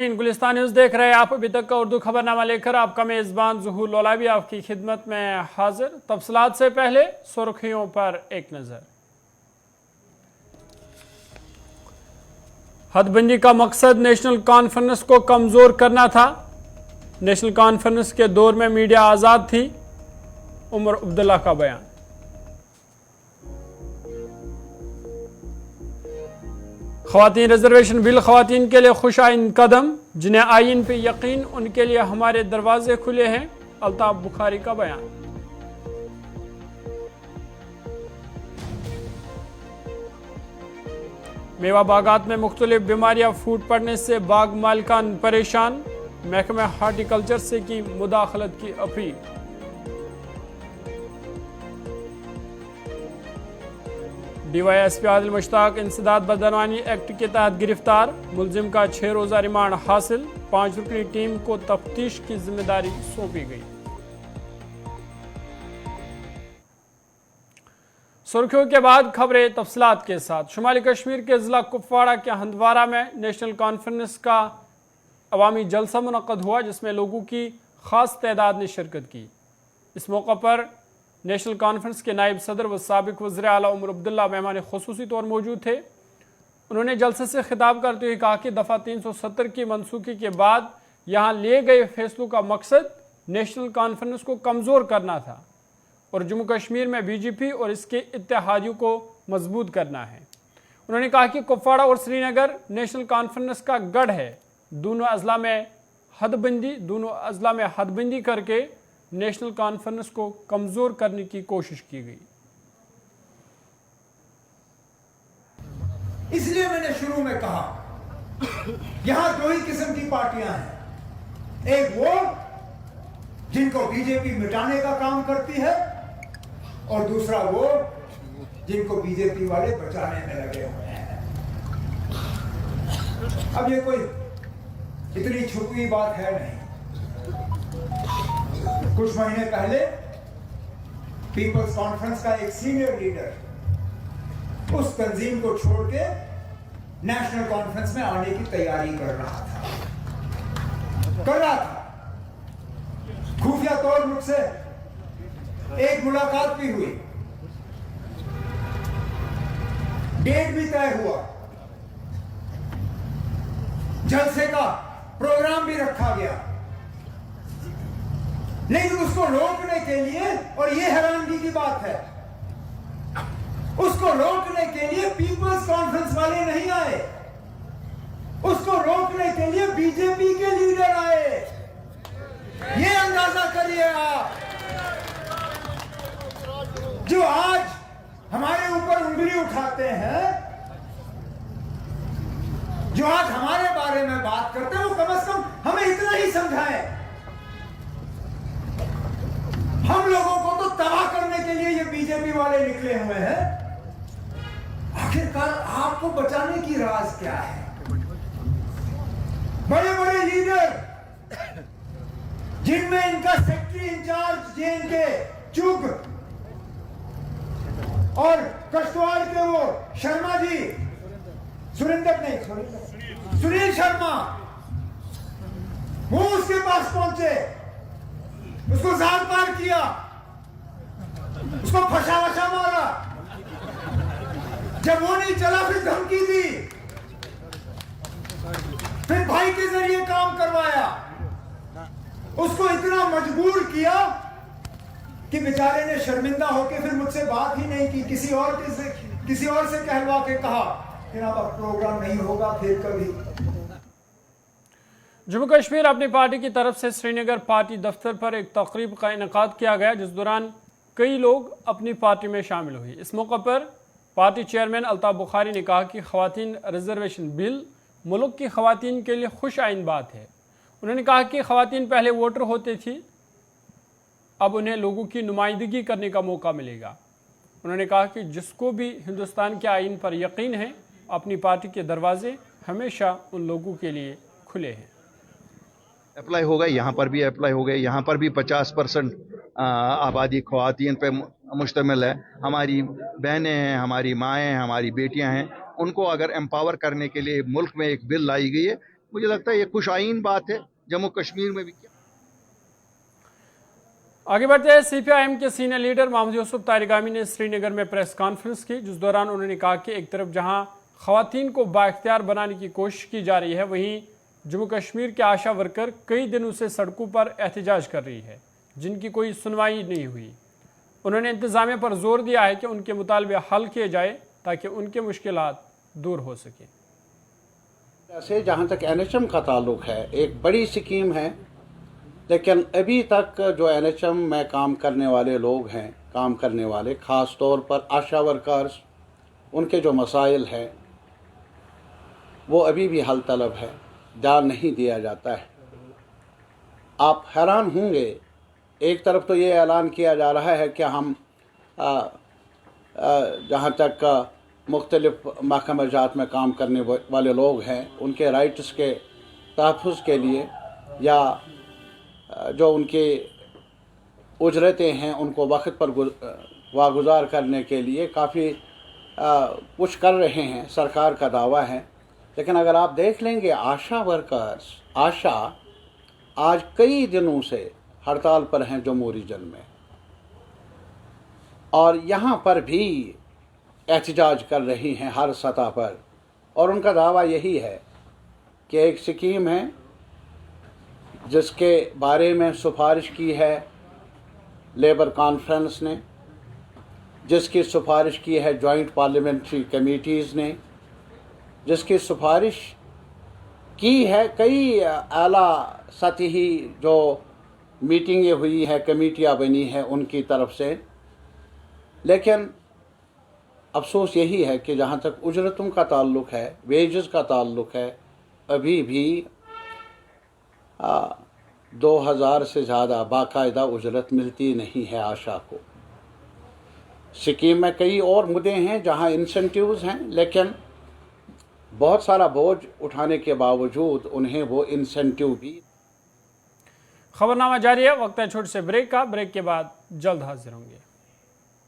Gulistan news देख रहे हैं आप। अभी तक का उर्दू खबरनामा लेकर आपका मेजबान ज़ुहूर लौलावी आपकी खिदमत में हाजिर। तफसीलात से पहले सुर्खियों पर एक नजर। हदबंदी का मकसद नेशनल कॉन्फ्रेंस को कमजोर करना था। नेशनल कॉन्फ्रेंस के दौर में मीडिया आजाद थी, उमर अब्दुल्ला का बयान। ख़वातीन रिजर्वेशन बिल ख़वातीन के लिए खुश आइन कदम, जिन्हें आइन पे यकीन उनके लिए हमारे दरवाजे खुले हैं, अल्ताफ बुखारी का बयान। मेवा बागात में मुख्तलिफ बीमारियां फूट पड़ने से बाग मालिकान परेशान, महकमा हार्टिकल्चर से की मुदाखलत की अपील। DYSP आदिल मुश्ताक इंसदाद बदनवानी एक्ट के तहत गिरफ्तार, मुलजिम का 6 रोजा रिमांड हासिल। 5 रुकनी टीम को तफ्तीश की जिम्मेदारी सौंपी गई। सुर्खियों के बाद खबरें तफसीलात के साथ। शुमाली कश्मीर के जिला कुपवाड़ा के हंदवारा में नेशनल कॉन्फ्रेंस का अवामी जलसा मुनक्कद हुआ, जिसमें लोगों की खास तादाद ने शिरकत की। इस मौका पर नेशनल कॉन्फ्रेंस के नायब सदर व साबिक वज़ीर आला उमर अब्दुल्ला मेहमान खुसूसी तौर मौजूद थे। उन्होंने जलसे से खिताब करते हुए कहा कि दफ़ा 370 की मनसूखी के बाद यहाँ लिए गए फैसलों का मकसद नेशनल कॉन्फ्रेंस को कमज़ोर करना था और जम्मू कश्मीर में BJP और इसके इत्तेहादियों को मजबूत करना है। उन्होंने कहा कि कुपवाड़ा और श्रीनगर नेशनल कॉन्फ्रेंस का गढ़ है। दोनों अजला में हदबंदी करके नेशनल कॉन्फ्रेंस को कमजोर करने की कोशिश की गई। इसलिए मैंने शुरू में कहा यहां 2 ही किस्म की पार्टियां हैं, एक वो जिनको बीजेपी मिटाने का काम करती है और दूसरा वो जिनको बीजेपी वाले बचाने में लगे हुए हैं। अब ये कोई इतनी छुपी बात है नहीं। कुछ महीने पहले पीपल्स कॉन्फ्रेंस का एक सीनियर लीडर उस तंजीम को छोड़ के नेशनल कॉन्फ्रेंस में आने की तैयारी कर रहा था। खुफिया तौर मुझसे एक मुलाकात भी हुई, डेट भी तय हुआ, जलसे का प्रोग्राम भी रखा गया, लेकिन उसको रोकने के लिए, और यह हैरानगी की बात है, उसको रोकने के लिए पीपल्स कॉन्फ्रेंस वाले नहीं आए, उसको रोकने के लिए बीजेपी के लीडर आए। यह अंदाजा करिए आप, जो आज हमारे ऊपर उंगली उठाते हैं, जो आज हमारे बारे में बात करते हैं, वो कम से कम हमें इतना ही समझाएं। हम लोगों को तो तबाह करने के लिए ये बीजेपी वाले निकले हुए हैं। आखिरकार आपको बचाने की राज क्या है? बड़े बड़े लीडर, जिनमें इनका सेक्रेटरी इंचार्ज JNK चुग और कश्तवाड़ के वो शर्मा जी, सुनील शर्मा, वो उसके पास पहुंचे, उसको जान पार किया, उसको फंसा मारा। जब वो नहीं चला फिर धमकी दी, फिर भाई के जरिए काम करवाया, उसको इतना मजबूर किया कि बेचारे ने शर्मिंदा होकर फिर मुझसे बात ही नहीं की। किसी और से कहलवा के कहा कि अब प्रोग्राम नहीं होगा, फिर कभी। जम्मू कश्मीर अपनी पार्टी की तरफ से श्रीनगर पार्टी दफ्तर पर एक तकरीब का इनेकाद किया गया, जिस दौरान कई लोग अपनी पार्टी में शामिल हुए। इस मौके पर पार्टी चेयरमैन अल्ताफ बुखारी ने कहा कि ख़वातीन रिजर्वेशन बिल मुल्क की ख़वातीन के लिए खुश आइन बात है। उन्होंने कहा कि ख़वातीन पहले वोटर होती थी, अब उन्हें लोगों की नुमाइंदगी करने का मौका मिलेगा। उन्होंने कहा कि जिसको भी हिंदुस्तान के आइन पर यकीन है, अपनी पार्टी के दरवाजे हमेशा उन लोगों के लिए खुले हैं। अप्लाई हो गए, यहाँ पर भी अप्लाई हो गए। यहाँ पर भी 50% आबादी ख़वातीन पे मुश्तमिल है। हमारी बहनें हैं, हमारी माएँ हैं, हमारी बेटियाँ हैं, उनको अगर एम्पावर करने के लिए मुल्क में एक बिल लाई गई है मुझे लगता है ये खुशाइन बात है जम्मू कश्मीर में भी। आगे बढ़ते हैं। सीपीआईएम के सीनियर लीडर मोहम्मद यूसुफ तारिगामी ने श्रीनगर में प्रेस कॉन्फ्रेंस की, जिस दौरान उन्होंने कहा कि एक तरफ जहां खवातीन को बाइख्तियार बनाने की कोशिश की जा रही है, वहीं जम्मू कश्मीर के आशा वर्कर कई दिनों से सड़कों पर एहतजाज कर रही है, जिनकी कोई सुनवाई नहीं हुई। उन्होंने इंतजामिया पर जोर दिया है कि उनके मुतालबे हल किए जाए ताकि उनके मुश्किलात दूर हो सके। ऐसे जहाँ तक एनएचएम का ताल्लुक है, एक बड़ी स्कीम है, लेकिन अभी तक जो एनएचएम में काम करने वाले लोग हैं, काम करने वाले ख़ास तौर पर आशा वर्कर्स, उनके जो मसाइल हैं वो अभी भी हल तलब है, ध्यान नहीं दिया जाता है। आप हैरान होंगे, एक तरफ तो ये ऐलान किया जा रहा है कि हम जहाँ तक मुख्तलिफ महकमा जात में काम करने वाले लोग हैं, उनके राइट्स के तहफ़्फ़ुज़ के लिए या जो उनकी उजरतें हैं उनको वक्त पर वागुजार करने के लिए काफ़ी कुछ कर रहे हैं, सरकार का दावा है। लेकिन अगर आप देख लेंगे आशा वर्कर्स, आशा आज कई दिनों से हड़ताल पर हैं जम्मू रीजन में, और यहाँ पर भी एहतजाज कर रही हैं हर सतह पर, और उनका दावा यही है कि एक स्कीम है जिसके बारे में सिफारिश की है लेबर कॉन्फ्रेंस ने, जिसकी सिफारिश की है जॉइंट पार्लियामेंट्री कमेटीज़ ने, जिसकी सिफारिश की है कई आला सतही जो मीटिंगें हुई हैं, कमेटियाँ बनी हैं उनकी तरफ से। लेकिन अफसोस यही है कि जहाँ तक उजरतों का ताल्लुक़ है, वेजेस का ताल्लुक़ है, अभी भी 2000 से ज़्यादा बाकायदा उजरत मिलती नहीं है आशा को। स्कीम में कई और मुद्दे हैं जहां इंसेंटिव्स हैं, लेकिन बहुत सारा बोझ उठाने के बावजूद उन्हें वो इंसेंटिव भी। खबरनामा जारी है, वक्त है छोटे से ब्रेक का। ब्रेक के बाद जल्द हाजिर होंगे।